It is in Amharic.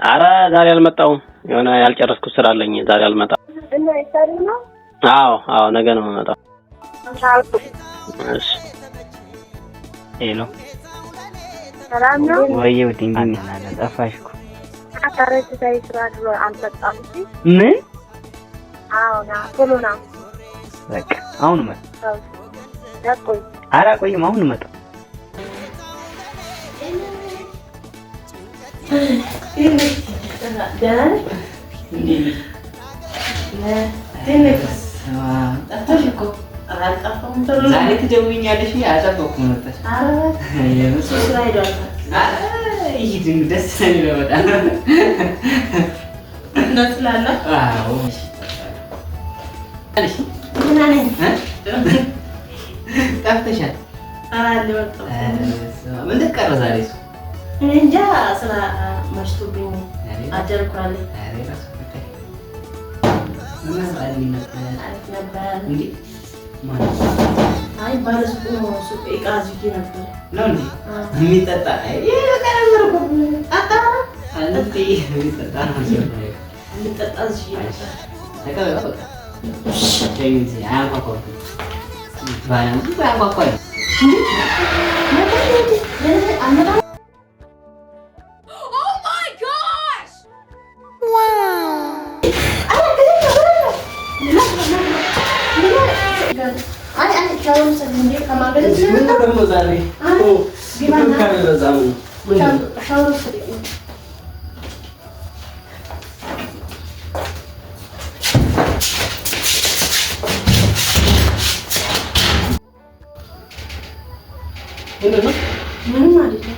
ኧረ ዛሬ አልመጣሁም። የሆነ ያልጨረስኩት ስራ አለኝ። ዛሬ አልመጣም። እና ይታሪ ነው? አዎ ነገ ነው የምመጣው። እሺ ሄሎ ሰላም ነው ወይ? ወዲህ እንዴ ጠፋሽ እኮ። አታረጅ ዛሬ ስራ ድሮ አልመጣም። እሺ ምን? አዎ ና ቶሎ ና። በቃ አሁን መጣ። ያቆይ አላቆይም፣ አሁን መጣ። ዛሬ ትደውይኛለሽ? አልጠበኩም ነበር። ደስ የሚለው በጣም ጠፍተሻል። ምን ልትቀር ዛሬ? እንጃ ስራ መሽቶብኝ አደርኳል። አይ ባለሱቁ ሱቅ ዕቃ አዝዤ ነበር ነው እንዴ? የሚጠጣ የሚጠጣ አዝዤ ነበር። ምን ማለት ነው?